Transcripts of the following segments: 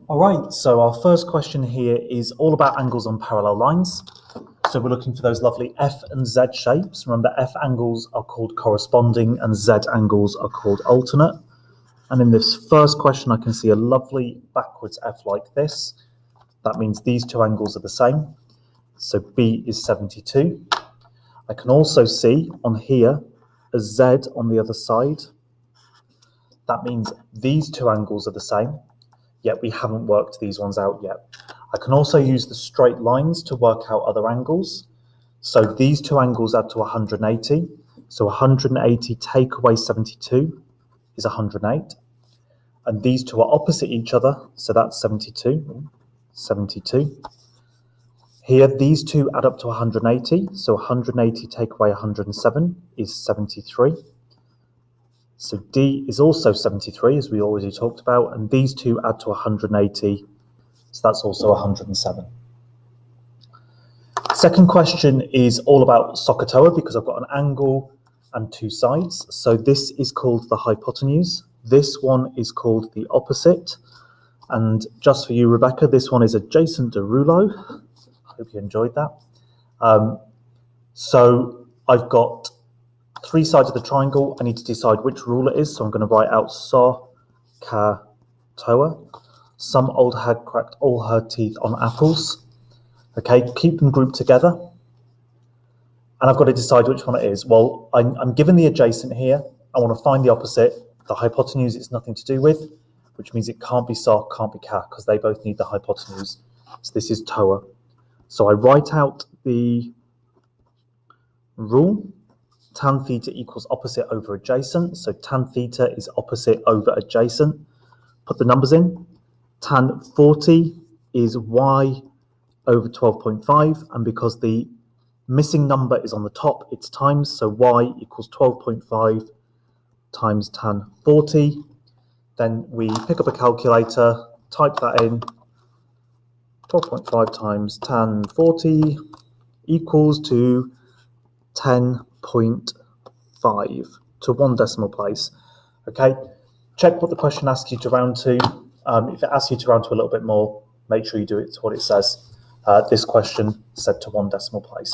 All right, so our first question here is all about angles on parallel lines. So we're looking for those lovely F and Z shapes. Remember, F angles are called corresponding and Z angles are called alternate. And in this first question, I can see a lovely backwards F like this. That means these two angles are the same. So B is 72. I can also see on here a Z on the other side. That means these two angles are the same, yet we haven't worked these ones out yet. I can also use the straight lines to work out other angles. So these two angles add to 180. So 180 take away 72 is 108. And these two are opposite each other, so that's 72. 72. Here, these two add up to 180. So 180 take away 107 is 73. So D is also 73, as we already talked about, and these two add to 180, so that's also 107. Second question is all about SOHCAHTOA because I've got an angle and two sides. So this is called the hypotenuse. This one is called the opposite. And just for you, Rebecca, this one is adjacent to Rouleau. I hope you enjoyed that. So I've got three sides of the triangle. I need to decide which rule it is. So I'm going to write out SOHCAHTOA. Some old hag cracked all her teeth on apples. Okay, keep them grouped together. And I've got to decide which one it is. Well, I'm given the adjacent here. I want to find the opposite. The hypotenuse it's nothing to do with, which means it can't be SOH, can't be CAH, because they both need the hypotenuse. So this is TOA. So I write out the rule. Tan theta equals opposite over adjacent. So tan theta is opposite over adjacent. Put the numbers in. Tan 40 is y over 12.5. And because the missing number is on the top, it's times. So y equals 12.5 times tan 40. Then we pick up a calculator, type that in. 12.5 times tan 40 equals to 10.5 to one decimal place. Okay, check what the question asks you to round to. If it asks you to round to a little bit more, make sure you do it to what it says. This question said to one decimal place.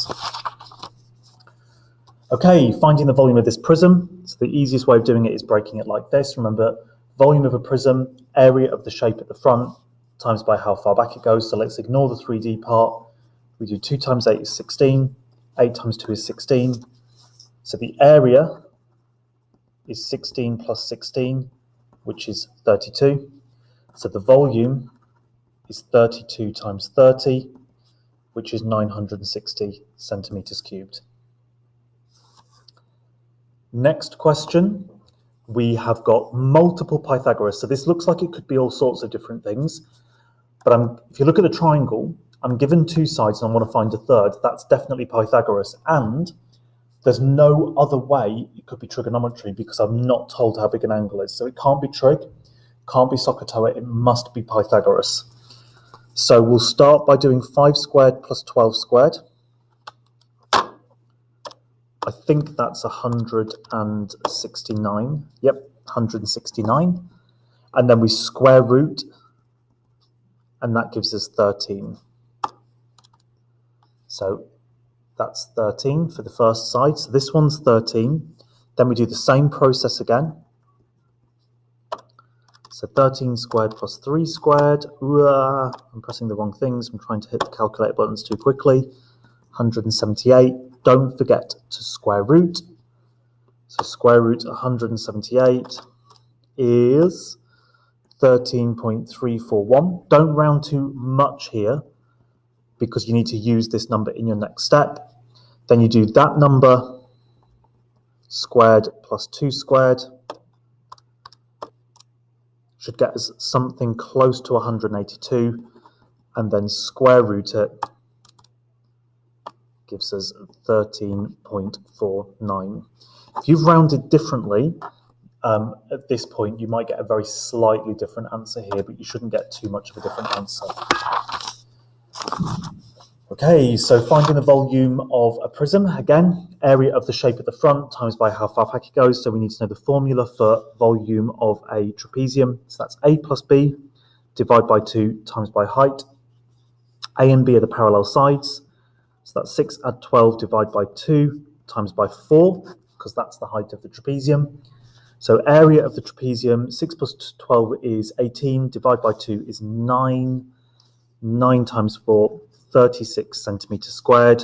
Okay, finding the volume of this prism. So the easiest way of doing it is breaking it like this. Remember, volume of a prism, area of the shape at the front, times by how far back it goes. So let's ignore the 3D part. We do 2 times 8 is 16. 8 times 2 is 16. So the area is 16 plus 16, which is 32. So the volume is 32 times 30, which is 960 centimeters cubed. Next question, we have got multiple Pythagoras. So this looks like it could be all sorts of different things. But if you look at the triangle, I'm given two sides and I want to find a third. That's definitely Pythagoras. And there's no other way it could be trigonometry because I'm not told how big an angle is. So it can't be trig, can't be SOHCAHTOA, it must be Pythagoras. So we'll start by doing 5 squared plus 12 squared. I think that's 169. Yep, 169. And then we square root, and that gives us 13. So that's 13 for the first side. So this one's 13. Then we do the same process again. So 13 squared plus 3 squared. I'm pressing the wrong things. I'm trying to hit the calculator buttons too quickly. 178. Don't forget to square root. So square root 178 is 13.341. Don't round too much here because you need to use this number in your next step. Then you do that number squared plus 2 squared. Should get us something close to 182, and then square root it gives us 13.49. If you've rounded differently, at this point you might get a very slightly different answer here, but you shouldn't get too much of a different answer. Okay, so finding the volume of a prism, again, area of the shape at the front times by how far back it goes. So we need to know the formula for volume of a trapezium. So that's A plus B divide by 2 times by height. A and B are the parallel sides. So that's 6 add 12 divide by 2 times by 4, because that's the height of the trapezium. So area of the trapezium, 6 plus 12 is 18, divide by 2 is 9. 9 times 4, 36 centimeters squared.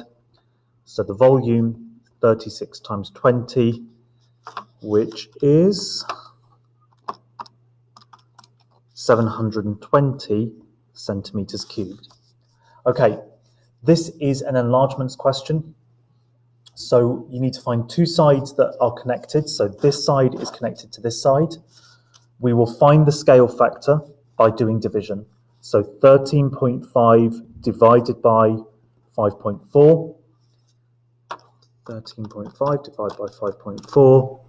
So the volume, 36 times 20, which is 720 centimeters cubed. Okay, this is an enlargements question. So you need to find two sides that are connected. So this side is connected to this side. We will find the scale factor by doing division. So 13.5 divided by 5.4. 13.5 divided by 5.4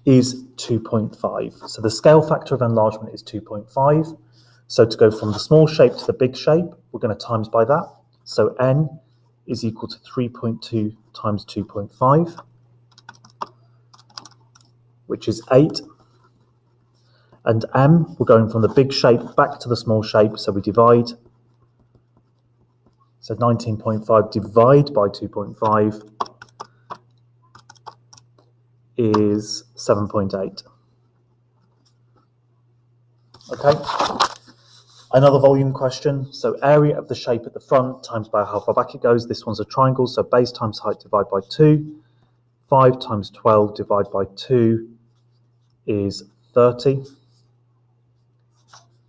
is 2.5. So the scale factor of enlargement is 2.5. So to go from the small shape to the big shape, we're going to times by that. So n is equal to 3.2 times 2.5, which is 8. And m, we're going from the big shape back to the small shape, so we divide. So 19.5 divide by 2.5 is 7.8. Okay. Another volume question. So area of the shape at the front times by how far back it goes. This one's a triangle, so base times height divide by 2. 5 times 12 divide by 2 is 30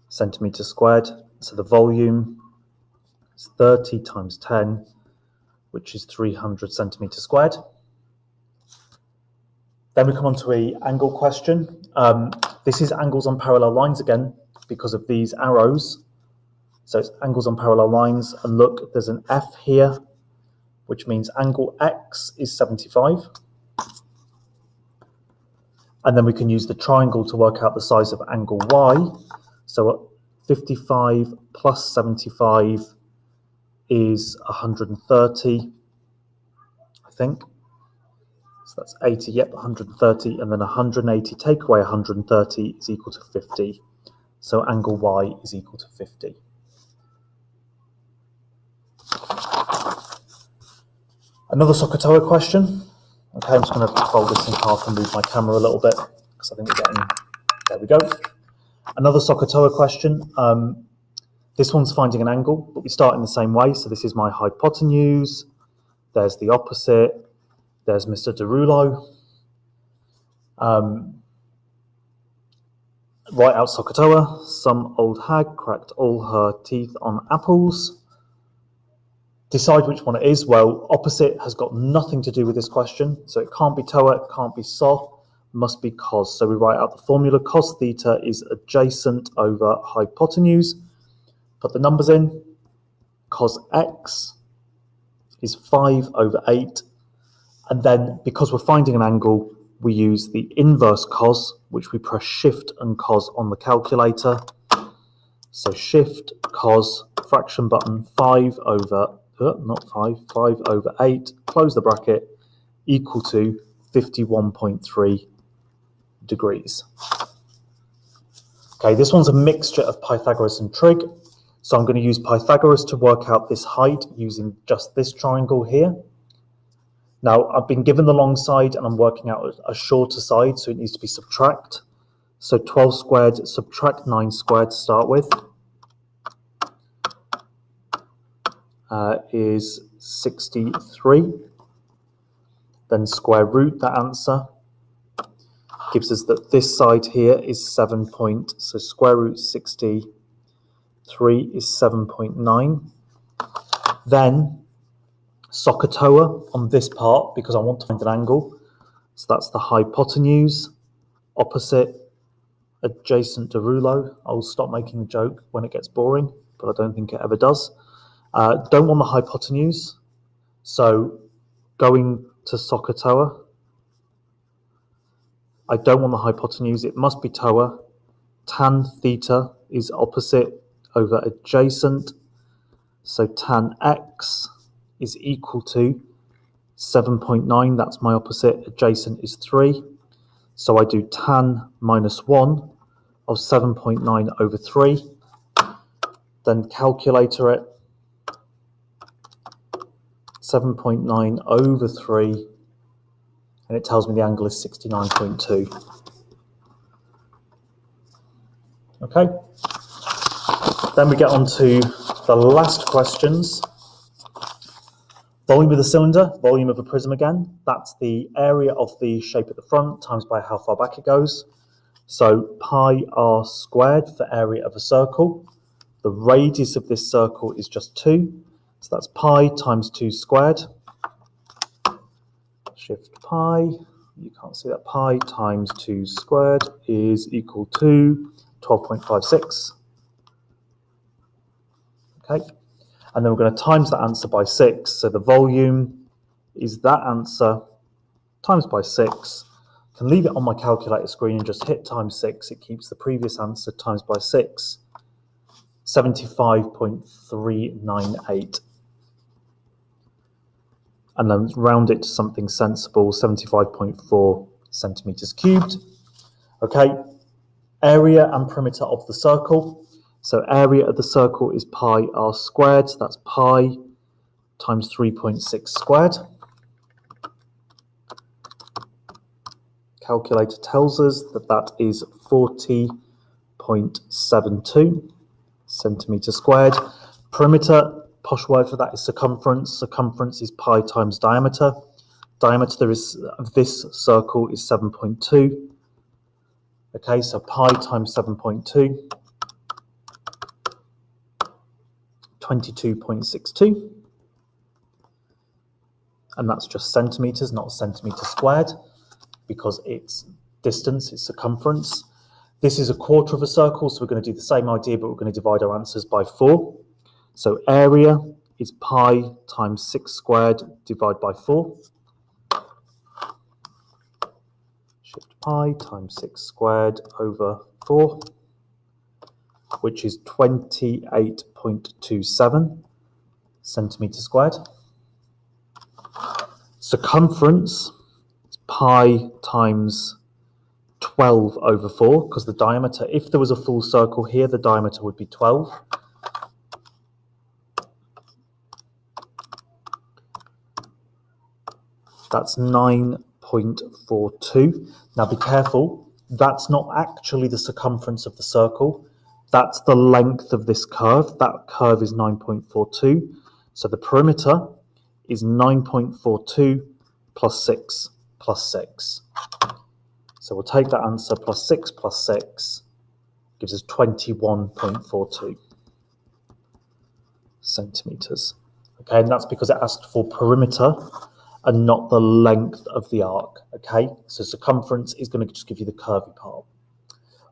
centimeters squared. So the volume is 30 times 10, which is 300 centimeters squared. Then we come on to an angle question. This is angles on parallel lines again because of these arrows. So it's angles on parallel lines. And look, there's an F here, which means angle X is 75. And then we can use the triangle to work out the size of angle Y. So 55 plus 75 is 130, I think. So that's 80, yep, 130, and then 180 take away 130 is equal to 50. So angle Y is equal to 50. Another SOHCAHTOA question. Okay, I'm just going to fold this in half and move my camera a little bit because I think we're getting, there we go. Another SOHCAHTOA question. This one's finding an angle, but we start in the same way. So this is my hypotenuse. There's the opposite. There's Mr. Derulo. Write out SOHCAHTOA. Some old hag cracked all her teeth on apples. Decide which one it is. Well, opposite has got nothing to do with this question. So it can't be TOA, it can't be SOH, must be cos. So we write out the formula. Cos theta is adjacent over hypotenuse. Put the numbers in. Cos x is 5 over 8. And then because we're finding an angle, we use the inverse cos, which we press shift and cos on the calculator. So shift, cos, fraction button, 5 over, not 5, 5 over 8, close the bracket, equal to 51.3 degrees. Okay, this one's a mixture of Pythagoras and trig. So I'm going to use Pythagoras to work out this height using just this triangle here. Now, I've been given the long side and I'm working out a shorter side, so it needs to be subtract. So 12 squared, subtract 9 squared to start with, is 63. Then square root that answer. Gives us that this side here is 7 point, so square root 63 is 7.9. Then SOHCAHTOA on this part, because I want to find an angle. So that's the hypotenuse, opposite, adjacent Derulo. I will stop making the joke when it gets boring, but I don't think it ever does. Don't want the hypotenuse, so going to SOHCAHTOA, I don't want the hypotenuse, it must be TOA. Tan theta is opposite over adjacent, so tan x is equal to 7.9, that's my opposite, adjacent is 3. So I do tan minus 1 of 7.9 over 3. then calculator it, 7.9 over 3, and it tells me the angle is 69.2. Okay, then we get on to the last questions. Volume of the cylinder, volume of a prism again, that's the area of the shape at the front times by how far back it goes. So pi r squared for area of a circle. The radius of this circle is just 2, so that's pi times 2 squared. Shift pi, you can't see that, pi times 2 squared is equal to 12.56. Okay, and then we're going to times that answer by 6, so the volume is that answer times by 6. I can leave it on my calculator screen and just hit times 6. It keeps the previous answer times by 6, 75.398. And then round it to something sensible, 75.4 centimeters cubed. Okay, area and perimeter of the circle. So area of the circle is pi r squared, so that's pi times 3.6 squared. Calculator tells us that that is 40.72 centimeters squared. Perimeter, posh word for that is circumference. Circumference is pi times diameter. Diameter of this circle is 7.2. Okay, so pi times 7.2, 22.62. And that's just centimeters, not centimeter squared, because it's distance, it's circumference. This is a quarter of a circle, so we're going to do the same idea, but we're going to divide our answers by 4. So area is pi times 6 squared divided by 4. Shift pi times 6 squared over 4, which is 28.27 centimeters squared. Circumference is pi times 12 over 4, because the diameter, if there was a full circle here, the diameter would be 12. That's 9.42. Now be careful, that's not actually the circumference of the circle. That's the length of this curve. That curve is 9.42. So the perimeter is 9.42 plus 6 plus 6. So we'll take that answer, plus 6 gives us 21.42 centimeters. Okay, and that's because it asked for perimeter and not the length of the arc. Okay, so circumference is going to just give you the curvy part.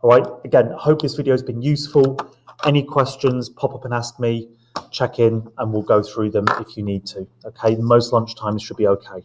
All right, again, I hope this video has been useful. Any questions, pop up and ask me, check in, and we'll go through them if you need to. Okay, most lunch times should be okay.